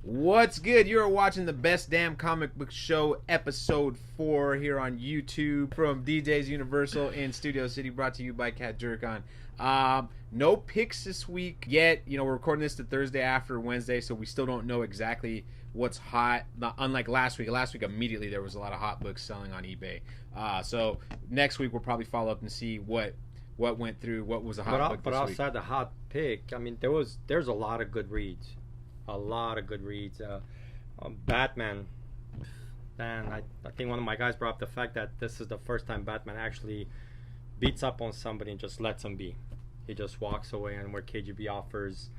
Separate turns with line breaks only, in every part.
What's good? You're watching the Best Damn Comic Book Show, episode 4 here on YouTube from DJ's Universal in Studio City, brought to you by Cat Jercan. No picks this week yet. You know, we're recording this the Thursday after Wednesday, so we still don't know exactly what's hot. Not, unlike last week. Last week, immediately, there was a lot of hot books selling on eBay. So next week, we'll probably follow up and see what went through, what was a hot book this week.
But outside the hot pick, I mean, there's a lot of good reads. A lot of good reads. Batman. Man, I think one of my guys brought up the fact that this is the first time Batman actually beats up on somebody and just lets him be. He just walks away, and where KGB offers,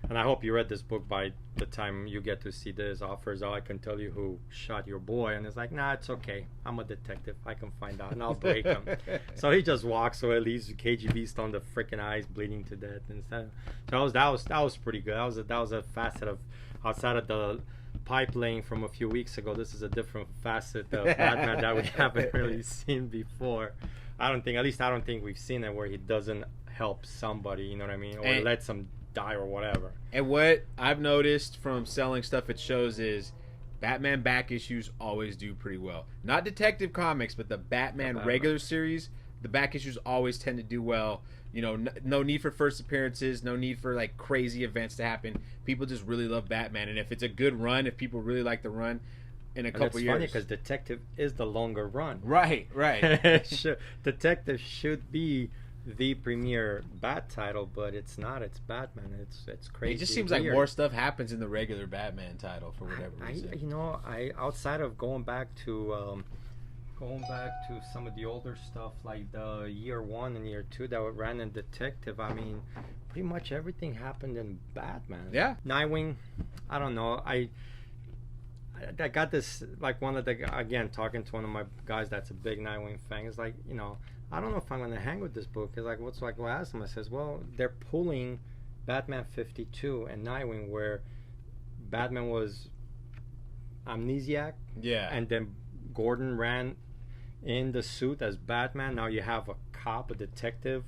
and I hope you read this book by the time you get to see this, offers, oh, I can tell you who shot your boy, and it's like, nah, it's okay. I'm a detective. I can find out, and I'll break him. So he just walks away, leaves KGB still on the freaking eyes, bleeding to death, and stuff. So that was pretty good. That was a facet of, outside of the pipe laying from a few weeks ago. This is a different facet of Batman that we haven't really seen before. I don't think we've seen it where he doesn't help somebody, you know what I mean, or lets them die or whatever.
And what I've noticed from selling stuff at shows is Batman back issues always do pretty well. Not Detective Comics, but the Batman regular series, the back issues always tend to do well. You know, no need for first appearances, no need for like crazy events to happen. People just really love Batman, and if it's a good run, if people really like the run, in a couple years.
It's funny because Detective is the longer run.
Right.
Detective should be the premier Bat title, but it's not. It's Batman. It's crazy.
It just seems like more stuff happens in the regular Batman title for whatever reason.
I outside of going back to some of the older stuff like the year 1 and year 2 that ran in Detective, I mean, pretty much everything happened in Batman.
Yeah.
Nightwing, I don't know. I got this, like, again, talking to one of my guys that's a big Nightwing fan, is like, you know, I don't know if I'm going to hang with this book. It's like, I asked him, I says, well, they're pulling Batman 52 and Nightwing, where Batman was amnesiac.
Yeah.
And then Gordon ran in the suit as Batman. Now you have a cop, a detective,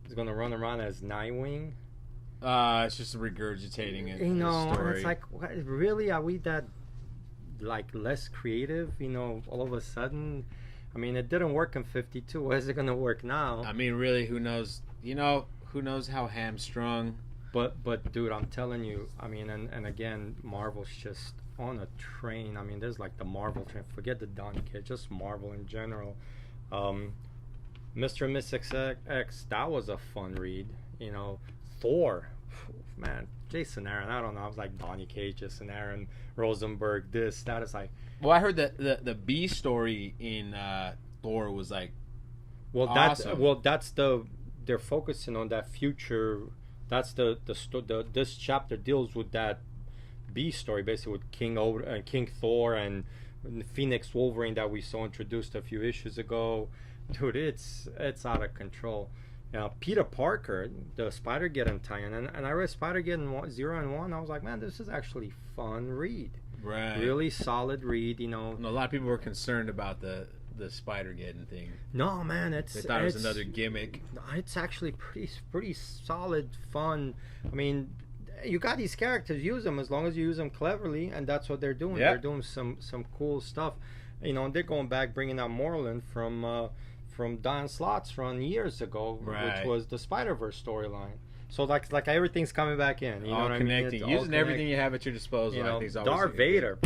is going to run around as Nightwing.
It's just regurgitating it.
You know, and it's like, what, really? Are we that, like, less creative? You know, all of a sudden, I mean, it didn't work in 52. Why is it gonna work now?
I mean, really, who knows? You know, who knows how hamstrung?
But dude, I'm telling you, I mean, and again, Marvel's just on a train. I mean, there's like the Marvel train. Forget the Donny Kid, just Marvel in general. Mr. and Mrs. X, that was a fun read. You know, Thor, man, Jason Aaron, I don't know. I was like Donny Cage, Jason Aaron, Rosenberg, this, that. Is like,
well, I heard that the B story in Thor was like, awesome.
They're focusing on that future. That's this chapter deals with that B story, basically, with King Thor and Phoenix Wolverine that we saw introduced a few issues ago. Dude, it's out of control. Peter Parker, the Spider-Geddon tie-in, and I read Spider-Geddon 0 and 1. I was like, man, this is actually fun read.
Right.
Really solid read, you know.
And a lot of people were concerned about the Spider-Geddon thing.
No, man,
they thought it was another gimmick.
It's actually pretty solid, fun. I mean, you got these characters, use them as long as you use them cleverly, and that's what they're doing.
Yep.
They're doing some cool stuff. You know, and they're going back, bringing out Moreland from Don Slott's run years ago,
right,
which was the Spider-Verse storyline. So like everything's coming back in. You know what
connecting.
I mean?
Using everything you have at your disposal.
You know,
I think is always
Darth Vader.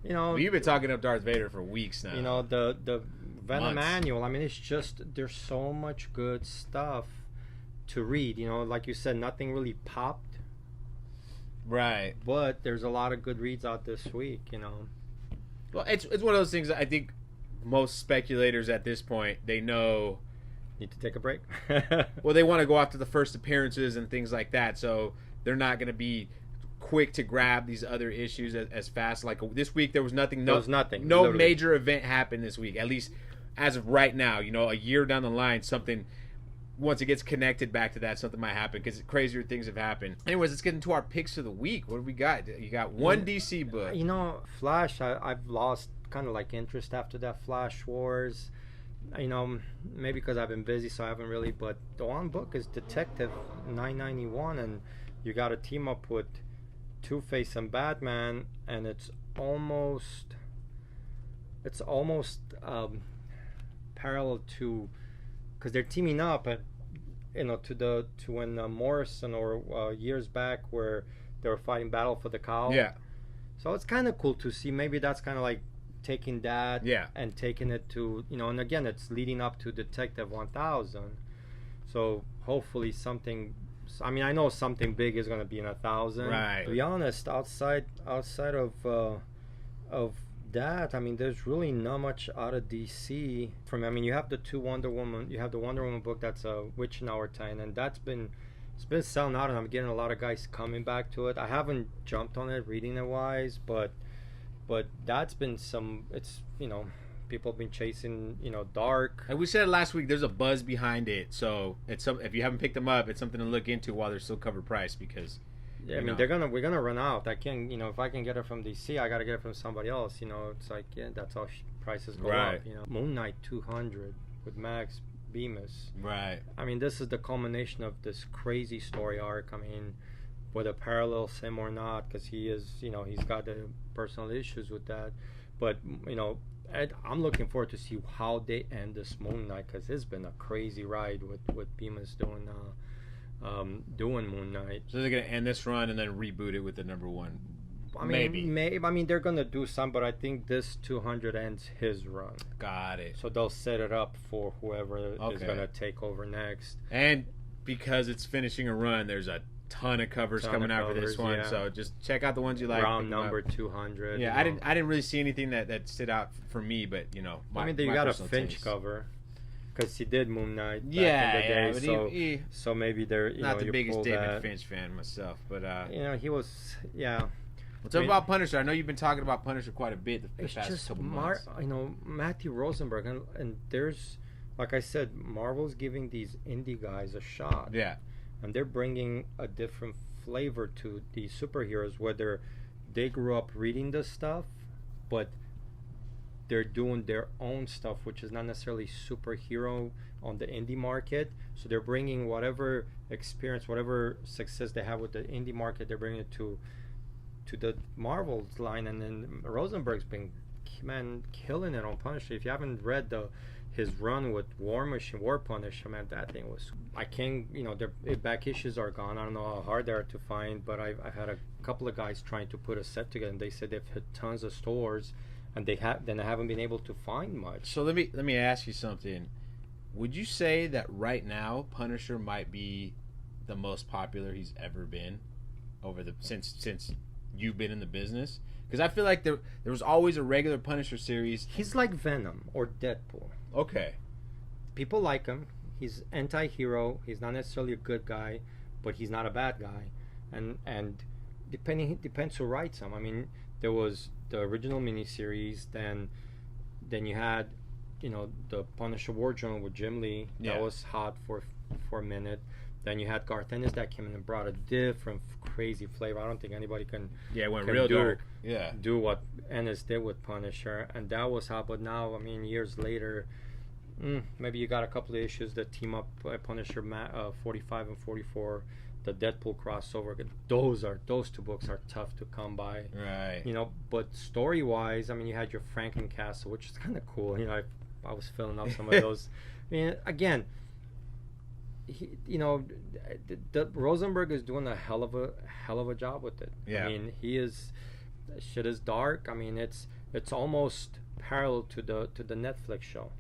You know,
well, you've been talking up Darth Vader for weeks now.
You know, the Venom annual. I mean, it's just, there's so much good stuff to read. You know, like you said, nothing really popped.
Right.
But there's a lot of good reads out this week. You know.
Well, it's one of those things. I think most speculators at this point, they know.
Need to take a break.
Well, they want to go after the first appearances and things like that, so they're not going to be quick to grab these other issues as fast. Like this week, there was nothing. No
literally.
Major event happened this week. At least as of right now, you know, a year down the line, something, once it gets connected back to that, something might happen because crazier things have happened. Anyways, let's get into our picks of the week. What do we got? You got one DC book.
You know, Flash. I've lost kind of like interest after that Flash Wars. You know, maybe because I've been busy, so I haven't really. But the one book is Detective 991, and you got to team up with Two-Face and Batman, and it's almost parallel to, because they're teaming up at, to when Morrison or years back where they were fighting Battle for the Cowl.
Yeah.
So it's kind of cool to see. Maybe that's kind of like taking that and taking it to, and again, it's leading up to Detective 1000. So hopefully something. I mean, I know something big is going to be in 1000.
Right.
To be honest, outside of that, I mean, there's really not much out of DC. I mean, you have the two Wonder Woman. You have the Wonder Woman book that's a Witch in Our Time, and it's been selling out, and I'm getting a lot of guys coming back to it. I haven't jumped on it reading it wise, but that's been some. It's people have been chasing Dark.
And we said it last week. There's a buzz behind it, so if you haven't picked them up, it's something to look into while they're still cover price because.
Yeah, I mean we're gonna run out. I can't, if I can get it from DC, I gotta get it from somebody else. It's like that's how prices go up. Moon Knight 200 with Max Bemis.
Right.
I mean, this is the culmination of this crazy story arc. I mean, whether parallels him or not, because he is, he's got the personal issues with that. But I'm looking forward to see how they end this Moon Knight, because it's been a crazy ride with Bemis doing Moon Knight.
So they're gonna end this run and then reboot it with the number one.
I mean, they're gonna do some, but I think this 200 ends his run.
Got it.
So they'll set it up for whoever is gonna take over next.
And because it's finishing a run, there's a ton of covers coming out for this one. Yeah. So just check out the ones you like.
Round number 200.
Yeah, I didn't really see anything that stood out for me, but you
got a Finch cover. Because he did Moon Knight back in the day, so maybe they're
not the biggest David Finch fan myself, but
he was
Well, tell me about Punisher. I know you've been talking about Punisher quite a bit the past
just
couple months.
Matthew Rosenberg, and there's, like I said, Marvel's giving these indie guys a shot.
Yeah,
and they're bringing a different flavor to these superheroes, whether they grew up reading this stuff, but they're doing their own stuff, which is not necessarily superhero on the indie market. So they're bringing whatever experience, whatever success they have with the indie market, they're bringing it to the Marvel's line. And then Rosenberg's been killing it on Punisher. If you haven't read his run with War Punisher, man, that thing was. I can't, their back issues are gone. I don't know how hard they are to find, but I've had a couple of guys trying to put a set together, and they said they've hit tons of stores. And they haven't been able to find much.
So let me ask you something. Would you say that right now Punisher might be the most popular he's ever been since you've been in the business? Because I feel like there was always a regular Punisher series.
He's like Venom or Deadpool.
Okay.
People like him. He's anti-hero. He's not necessarily a good guy, but he's not a bad guy. And depends who writes him. I mean, there was the original miniseries, then you had the Punisher War Journal with Jim Lee. That was hot for a minute. Then you had Garth Ennis that came in and brought a different crazy flavor. I don't think anybody can
went real dark.
Do what Ennis did with Punisher, and that was hot. But now, I mean, years later, maybe you got a couple of issues that team up Punisher 45 and 44. The Deadpool crossover, those two books are tough to come by,
right?
But story wise, I mean, you had your Frankencastle, which is kind of cool. I was filling up some of those. I mean, again, the Rosenberg is doing a hell of a job with it.
Yeah.
I mean, shit is dark. I mean, it's almost parallel to the Netflix show.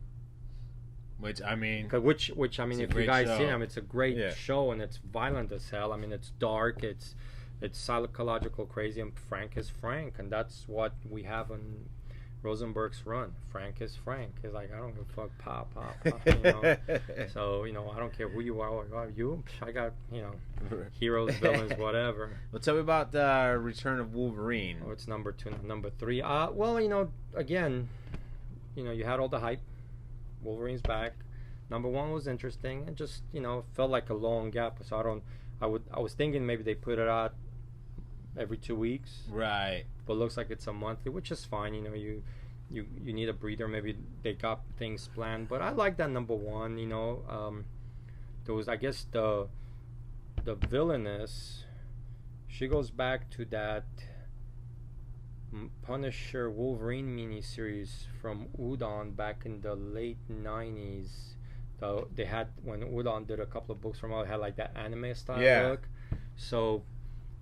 Which I mean,
if you guys see him, it's a great show, and it's violent as hell. I mean, it's dark, it's psychological crazy, and Frank is Frank, and that's what we have in Rosenberg's run. Frank is Frank. He's like, I don't give a fuck, pop. So I don't care who you are. I got heroes, villains, whatever.
Well, tell me about the Return of Wolverine.
Oh, it's number 2, number 3. Well, again, you had all the hype. Wolverine's back. Number 1 was interesting. It just felt like a long gap. So I was thinking maybe they put it out every 2 weeks.
Right.
But it looks like it's a monthly, which is fine. You need a breather. Maybe they got things planned. But I like that number 1. There was, I guess, the villainess. She goes back to that Punisher Wolverine miniseries from Udon back in the late 90s. So they had, when Udon did a couple of books from it, had like that anime style look. So,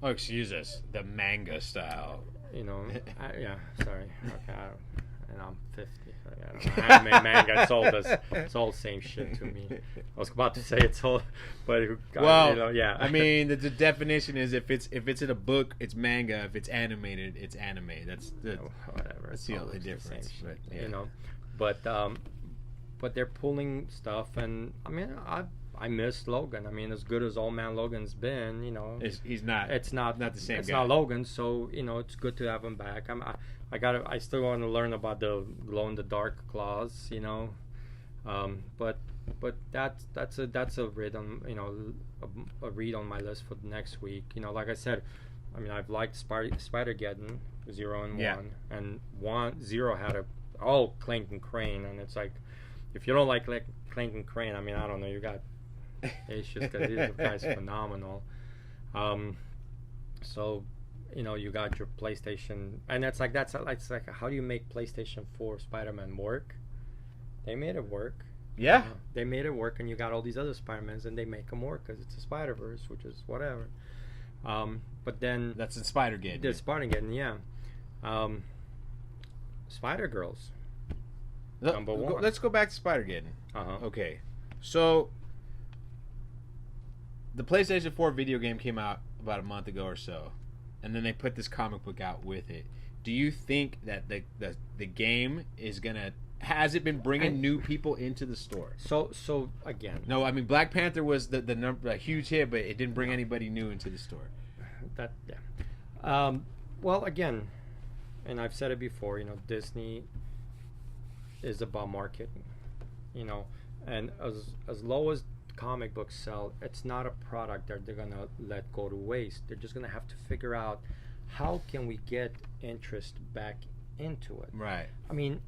oh, excuse us, the manga style.
You know, yeah, sorry. Okay, and I'm 50. Anime, manga, it's all the same shit to me. I was about to say it's all, but
well,
you know, yeah.
I mean, the definition is if it's in a book, it's manga. If it's animated, it's anime. That's
whatever.
That's the only difference. But, yeah.
You know, but they're pulling stuff, and I mean, I miss Logan. I mean, as good as Old Man Logan's been, you know,
he's not. It's not the same.
It's
guy.
not Logan, so you know, it's good to have him back. I still want to learn about the glow in the dark claws, you know, but that's a read on, you know, a read on my list for the next week. You know, like I said, I mean, I've liked SpiderGirls 0 and 1, and 0 had a Clank and Crane, and it's like, if you don't like Clank and Crane, I mean, I don't know, you got issues, because this guy's phenomenal. So, you know, you got your PlayStation, and it's like how do you make PlayStation 4 Spider-Man work? They made it work.
Yeah,
you know, they made it work, and you got all these other Spider-Mans, and they make them work because it's a Spider-Verse, which is whatever. But then
that's in SpiderGirls.
The SpiderGirls, yeah. SpiderGirls. Number 1.
Let's go back to SpiderGirls. Okay, so the PlayStation 4 video game came out about a month ago or so, and then they put this comic book out with it. Do you think that the game has it been bringing new people into the store?
So again,
no, I mean, Black Panther was a huge hit, but it didn't bring anybody new into the store.
Well, again, and I've said it before, you know, Disney is about marketing, you know, and as low as comic books sell, it's not a product that they're gonna let go to waste. They're just gonna have to figure out how can we get interest back into it.
Right.
I mean,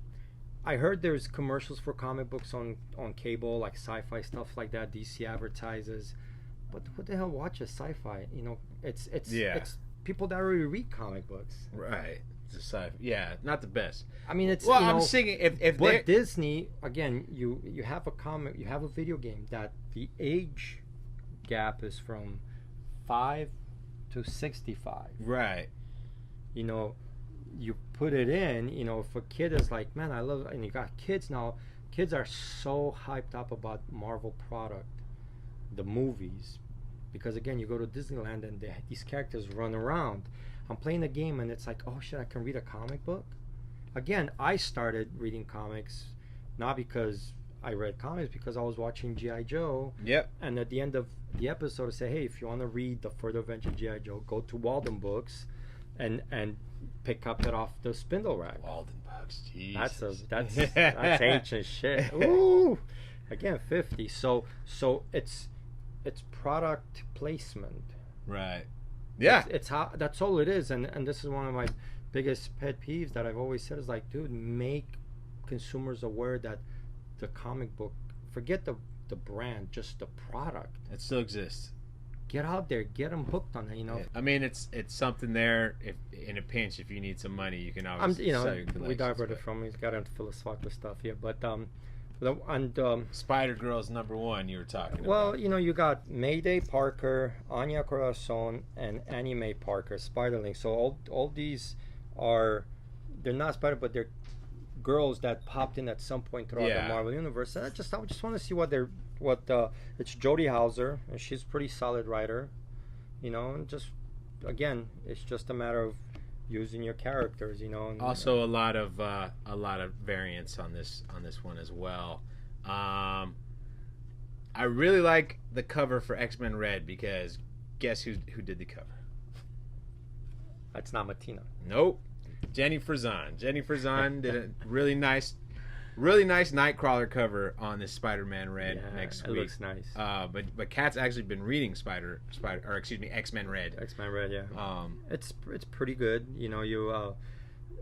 I heard there's commercials for comic books on cable, like sci-fi stuff like that. DC advertises, but what the hell watches sci-fi? You know, it's people that already read comic books.
Right. Yeah, not the best.
I mean, it's
well.
You know,
I'm saying if
but Disney, again, you have a comic, you have a video game that the age gap is from 5 to 65.
Right.
You know, you put it in. You know, if a kid is like, man, I love, and you got kids now. Kids are so hyped up about Marvel product, the movies, because again, you go to Disneyland and these characters run around. I'm playing a game and it's like, oh shit, I can read a comic book. Again, I started reading comics not because I read comics, because I was watching G.I. Joe.
Yep.
And at the end of the episode, I say, hey, if you want to read the further adventure of G.I. Joe, go to Walden Books and pick up it off the spindle rack.
Walden Books, Jesus.
That's ancient shit. Ooh. Again, 50. So it's product placement.
Right. Yeah,
it's how, that's all it is, and this is one of my biggest pet peeves that I've always said is like, dude, make consumers aware that the comic book, forget the brand, just the product.
It still exists.
Get out there, get them hooked on it. You know,
I mean, it's something there. If in a pinch, if you need some money, you can always
you know,
sell your collections.
We diverted from. He's got into philosophical stuff here, but
SpiderGirls #1 you were talking about.
Well, you know, you got Mayday Parker, Anya Corazon, and Anime Parker, Spiderling. So all these they're not Spider, but they're girls that popped in at some point throughout the Marvel universe. And I just want to see it's Jodie Hauser, and she's a pretty solid writer, you know. And just again, it's just a matter of using your characters, you know. And,
also a lot of variants on this one as well. I really like the cover for XMen Red, because guess who did the cover?
That's not Martina.
Nope. Jenny Frezan. Jenny Frezan did a really nice Nightcrawler cover on this Spider-Man Red next week.
It looks nice.
But Cat's actually been reading X-Men Red.
X-Men Red, yeah. It's pretty good. You know, you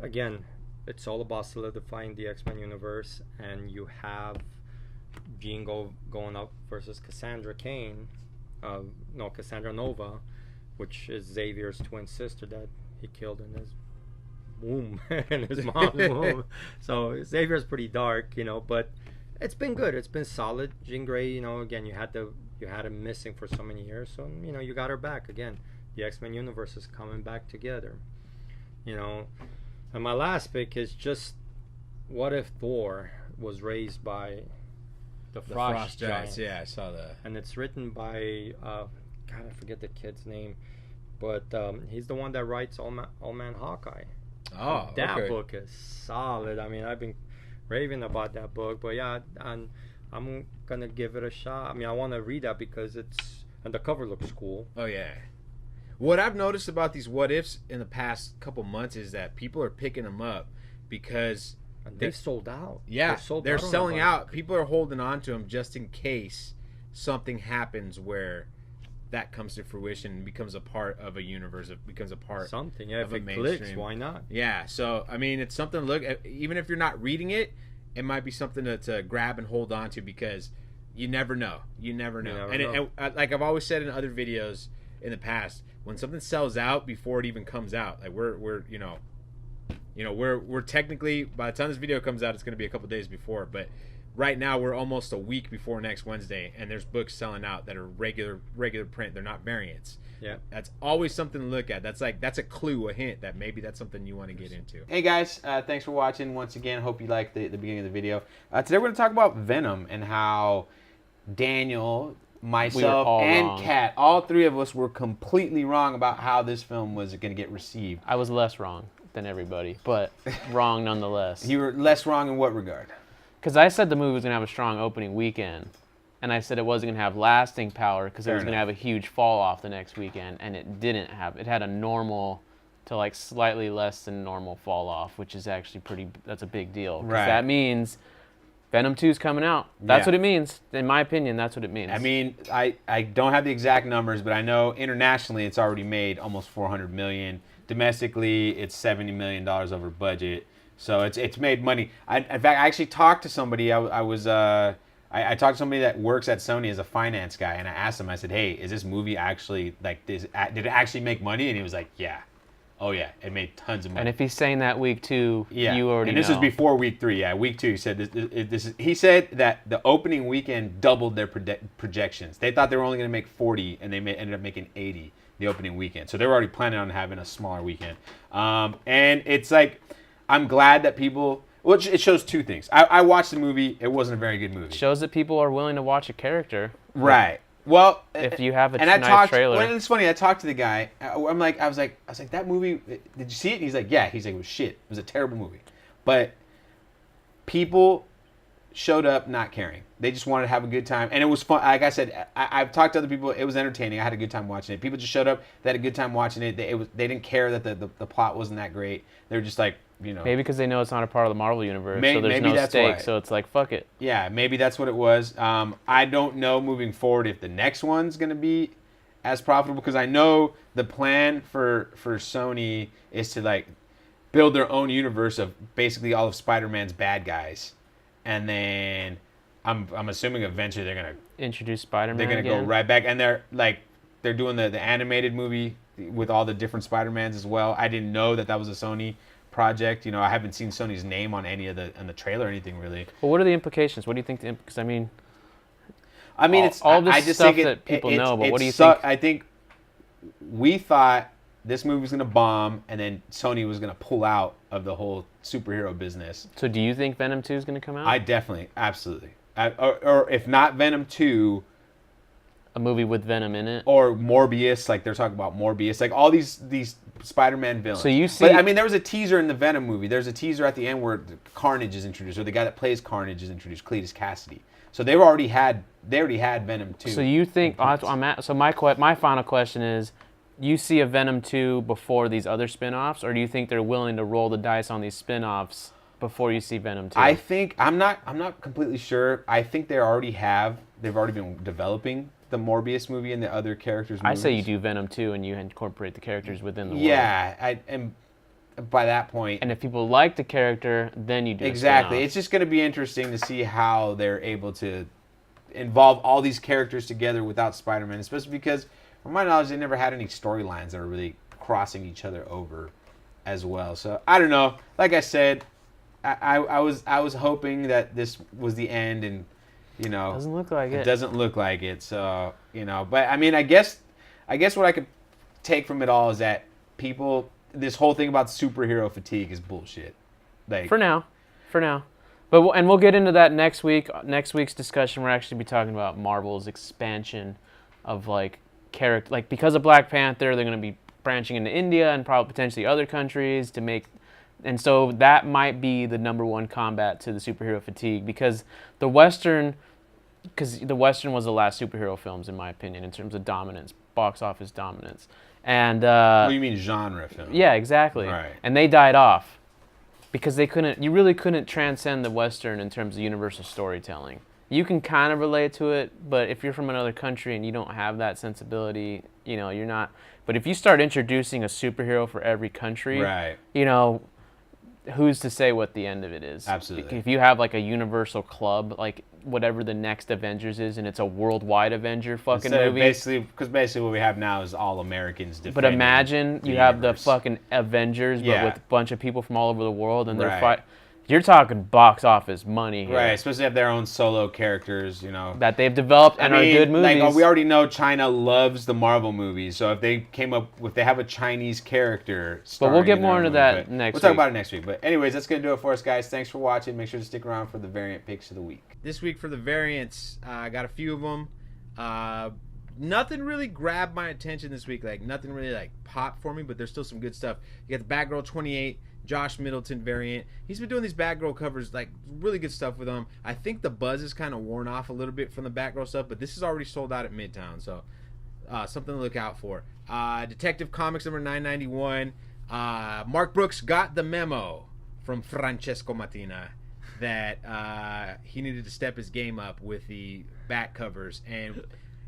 again, it's all about solidifying the X-Men universe, and you have Jean going up versus Cassandra Cain, Cassandra Nova, which is Xavier's twin sister that he killed in his womb, in his mom's womb. So Xavier's pretty dark, but it's been good. It's been solid. Jean Grey, again, you had him missing for so many years, so you got her back again. The X-Men universe is coming back together, And my last pick is just, what if Thor was raised by the Frost Giants?
Yeah, I saw that.
And it's written by God, I forget the kid's name, but he's the one that writes All Man Hawkeye.
Oh,
that
okay.
book is solid. I mean, I've been raving about that book, but yeah, and I'm gonna give it a shot. I mean, I want to read that because and the cover looks cool.
Oh yeah. What I've noticed about these what ifs in the past couple months is that people are picking them up because
they've sold out.
Yeah, they're selling out. People are holding on to them just in case something happens where that comes to fruition and becomes a part of a universe. It becomes a part
something. Yeah,
of
if
a
it
mainstream.
clicks, why not?
Yeah, so I mean, it's something to look at. Even if you're not reading it, it might be something to grab and hold on to because you never know. You never know. And like I've always said in other videos in the past, when something sells out before it even comes out, like we're technically, by the time this video comes out, it's going to be a couple days before, but right now we're almost a week before next Wednesday, and there's books selling out that are regular print. They're not variants.
Yeah,
that's always something to look at. That's a clue, a hint that maybe that's something you want to get into.
Hey guys, thanks for watching once again. Hope you liked the beginning of the video. Today we're going to talk about Venom and how Daniel, myself, and Cat, all three of us were completely wrong about how this film was going to get received.
I was less wrong than everybody, but wrong nonetheless.
You were less wrong in what regard?
Because I said the movie was going to have a strong opening weekend, and I said it wasn't going to have lasting power because it was going to have a huge fall off the next weekend, and it didn't have. It had a normal to like slightly less than normal fall off, which is actually that's a big deal. Because that means Venom 2 is coming out. That's what it means. In my opinion, that's what it means.
I mean, I don't have the exact numbers, but I know internationally it's already made almost $400 million. Domestically, it's $70 million over budget. So it's made money. In fact, I actually talked to somebody. I talked to somebody that works at Sony as a finance guy, and I asked him. I said, "Hey, is this movie actually did it actually make money?" And he was like, "Yeah, oh yeah, it made tons of money."
And if he's saying that week 2, you already know.
And this was before week 3. Yeah, week 2. He said this is. He said that the opening weekend doubled their projections. They thought they were only going to make 40, and they ended up making 80 the opening weekend. So they were already planning on having a smaller weekend. And it's like, I'm glad that people. Well, it shows two things. I watched the movie. It wasn't a very good movie.
It shows that people are willing to watch a character.
Right. Well,
if you have a
nice
trailer.
Well, it's funny. I talked to the guy. I was like, that movie. Did you see it? And he's like, yeah. He's like, it was shit. It was a terrible movie. But people showed up not caring. They just wanted to have a good time, and it was fun. Like I said, I've talked to other people. It was entertaining. I had a good time watching it. People just showed up. They had a good time watching it. They didn't care that the plot wasn't that great. They were just like,
maybe because they know it's not a part of the Marvel universe, so there's no stake. So it's like, fuck it.
Yeah, maybe that's what it was. I don't know moving forward if the next one's going to be as profitable, because I know the plan for Sony is to like build their own universe of basically all of Spider-Man's bad guys, and then I'm assuming eventually they're gonna
introduce Spider-Man.
They're gonna go right back, and they're doing the animated movie with all the different Spider-Mans as well. I didn't know that was a Sony project. I haven't seen Sony's name on any of the trailer or anything really.
Well, what are the implications? What do you think? Because I mean,
it's
all this stuff that people know. But what do you think?
I think we thought this movie was gonna bomb, and then Sony was gonna pull out of the whole superhero business.
So, do you think Venom 2 is gonna come out?
I definitely, absolutely. Or if not Venom 2,
a movie with Venom in it,
or Morbius, like they're talking about Morbius, like all these Spider-Man villains.
So you see,
but I mean, there was a teaser in the Venom movie. There's a teaser at the end where Carnage is introduced, or the guy that plays Carnage is introduced, Cletus Cassidy. So they already had Venom 2.
So you think? So my final question is, you see a Venom 2 before these other spin-offs, or do you think they're willing to roll the dice on these spin-offs before you see Venom 2?
I think I'm not completely sure. I think they've already been developing the Morbius movie and the other characters' movies.
I say you do Venom 2 and you incorporate the characters within the world.
Yeah, and by that point.
And if people like the character, then you do
exactly. It's just going to be interesting to see how they're able to involve all these characters together without Spider-Man, especially because from my knowledge, they never had any storylines that were really crossing each other over as well. So I don't know. Like I said, I was hoping that this was the end, and
Doesn't look like
it doesn't look like it. So but I mean, I guess what I could take from it all is that this whole thing about superhero fatigue is bullshit. Like
for now. But we'll get into that next week. Next week's discussion, we're actually be talking about Marvel's expansion of character. Like because of Black Panther, they're going to be branching into India and probably potentially other countries to make. And so that might be the number one combat to the superhero fatigue because the Western was the last superhero films in my opinion in terms of dominance, box office dominance. And
what do you mean genre film?
Yeah, exactly.
Right.
And they died off because you really couldn't transcend the Western in terms of universal storytelling. You can kind of relate to it, but if you're from another country and you don't have that sensibility, you're not. But if you start introducing a superhero for every country,
right.
Who's to say what the end of it is?
Absolutely.
If you have like a universal club, like whatever the next Avengers is, and it's a worldwide Avenger fucking movie.
Because basically what we have now is all Americans defending.
But imagine you have the fucking Avengers, but
Yeah.
with a bunch of people from all over the world, and they're
Right.
You're talking box office money here.
Right, especially have their own solo characters,
that they've developed and are good movies.
Like we already know China loves the Marvel movies, so if they have a Chinese character,
But we'll get
starring in
more
their
into
movie,
that
but
next
We'll talk
week.
about it next week. But anyways, that's gonna do it for us, guys. Thanks for watching. Make sure to stick around for the variant picks of the week.
This week for the variants, I got a few of them. Nothing really grabbed my attention this week. Like nothing really popped for me, but there's still some good stuff. You got the Batgirl 28. Josh Middleton variant. He's been doing these Batgirl covers, really good stuff with them. I think the buzz is kind of worn off a little bit from the Batgirl stuff, but this is already sold out at Midtown, so something to look out for. Detective Comics number 991. Mark Brooks got the memo from Francesco Mattina that he needed to step his game up with the Bat covers, and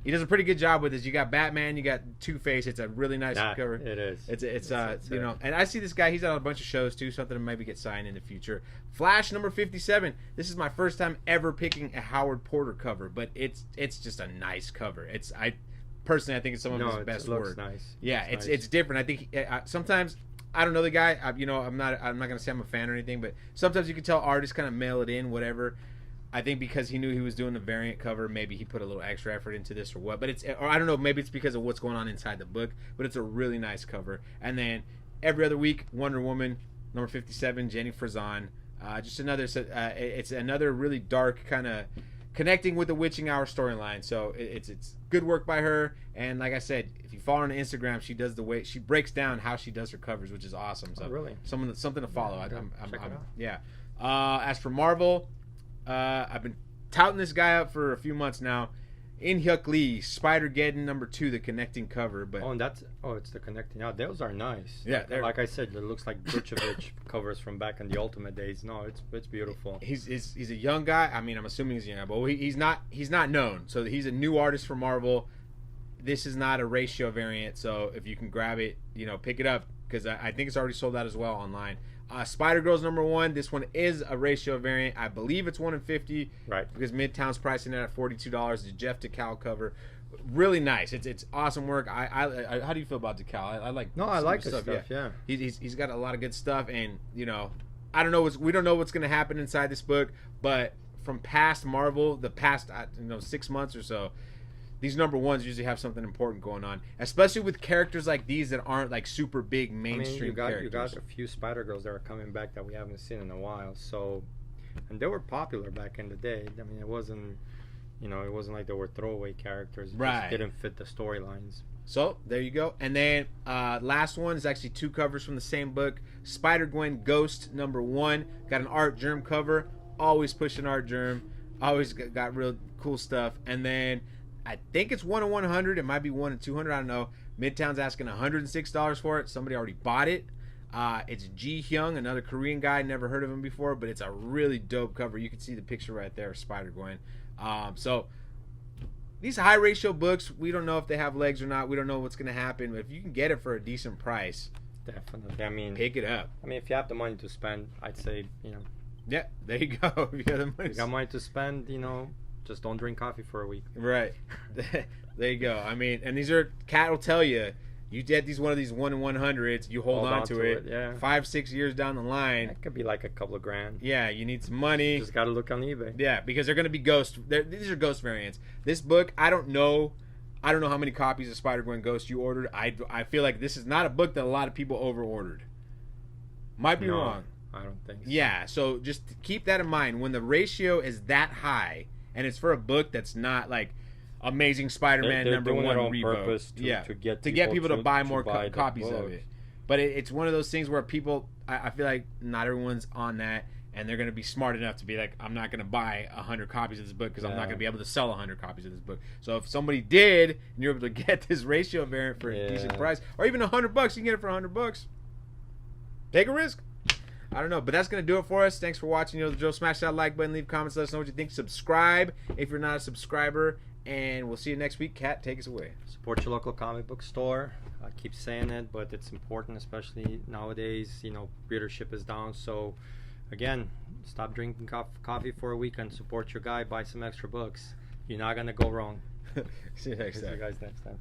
he does a pretty good job with this. You got Batman, you got Two-Face. It's a really nice cover.
It is.
It's and I see this guy. He's on a bunch of shows too. Something to maybe get signed in the future. Flash number 57. This is my first time ever picking a Howard Porter cover, but it's just a nice cover. I personally think it's some of his best work.
Looks nice.
Yeah, it's different. I think sometimes. I don't know the guy. I'm not gonna say I'm a fan or anything, but sometimes you can tell artists kind of mail it in, whatever. I think because he knew he was doing the variant cover, maybe he put a little extra effort into this or what. But or I don't know, maybe it's because of what's going on inside the book. But it's a really nice cover. And then every other week, Wonder Woman number 57, Jenny Frison. Just another. It's another really dark kind of connecting with the Witching Hour storyline. So it's good work by her. And like I said, if you follow her on Instagram, she does the way she breaks down how she does her covers, which is awesome. So
really?
Something to follow.
Yeah,
As for Marvel. I've been touting this guy up for a few months now. In Hyuk Lee, Spider-Geddon number 2, the connecting cover. But
it's the connecting. Yeah, those are nice.
Yeah,
like I said, it looks like Butchevich covers from back in the Ultimate days. No, it's beautiful.
He's a young guy. I mean, I'm assuming he's young, but he's not known. So he's a new artist for Marvel. This is not a ratio variant, so if you can grab it, pick it up because I think it's already sold out as well online. SpiderGirls number 1. This one is a ratio variant. I believe it's 1 in 50.
Right.
Because Midtown's pricing it at $42. The Jeff DeCal cover, really nice. It's awesome work. I how do you feel about DeCal? I like.
No, I like his stuff. Yeah.
He's got a lot of good stuff, and I don't know we don't know what's gonna happen inside this book, but from past Marvel, the past 6 months or so. These number 1s usually have something important going on, especially with characters like these that aren't super big mainstream characters.
You got a few Spider-Girls that are coming back that we haven't seen in a while. So, and they were popular back in the day. I mean, it wasn't like they were throwaway characters. It just didn't fit the storylines.
So there you go. And then last one is actually 2 covers from the same book. Spider-Gwen Ghost number 1 got an Art Germ cover. Always pushing Art Germ. Always got real cool stuff. And then I think it's 1 in 100. It might be 1 in 200. I don't know. Midtown's asking $106 for it. Somebody already bought it. It's Ji Hyung, another Korean guy. Never heard of him before, but it's a really dope cover. You can see the picture right there of Spider-Gwen. So these high ratio books, we don't know if they have legs or not. We don't know what's going to happen. But if you can get it for a decent price,
definitely. I mean,
pick it up.
I mean, if you have the money to spend, I'd say,
Yeah, there you go. If you have the money,
to spend, Just don't drink coffee for a week.
Right. There you go. I mean, and these are, Cat will tell you, you get one of these 1 in 100s, you hold on to it.
Yeah.
5-6 years down the line.
That could be like a couple of grand.
Yeah, you need some money.
Just got to look on eBay.
Yeah, because they're going to be ghost. These are ghost variants. This book, I don't know how many copies of Spider-Gwen Ghost you ordered. I feel like this is not a book that a lot of people over-ordered. Might be wrong.
I don't think so.
Yeah, so just keep that in mind. When the ratio is that high, and it's for a book that's not like Amazing Spider-Man
They're
number
doing
one
it on
Revo.
purpose to get
people to buy more
buy the
copies of
book.
it. But it's one of those things where people, I feel like not everyone's on that, and they're going to be smart enough to be like, I'm not going to buy 100 copies of this book because I'm not going to be able to sell 100 copies of this book. So if somebody did, and you're able to get this ratio variant for a decent price, or even $100, you can get it for $100. Take a risk. I don't know, but that's going to do it for us. Thanks for watching. You know the drill. Smash that like button, leave comments, let us know what you think. Subscribe if you're not a subscriber, and we'll see you next week. Cat, take us away.
Support your local comic book store. I keep saying it, but it's important, especially nowadays. You know, readership is down. So, again, stop drinking coffee for a week and support your guy. Buy some extra books. You're not going to go wrong.
See you next time.
See you guys next time.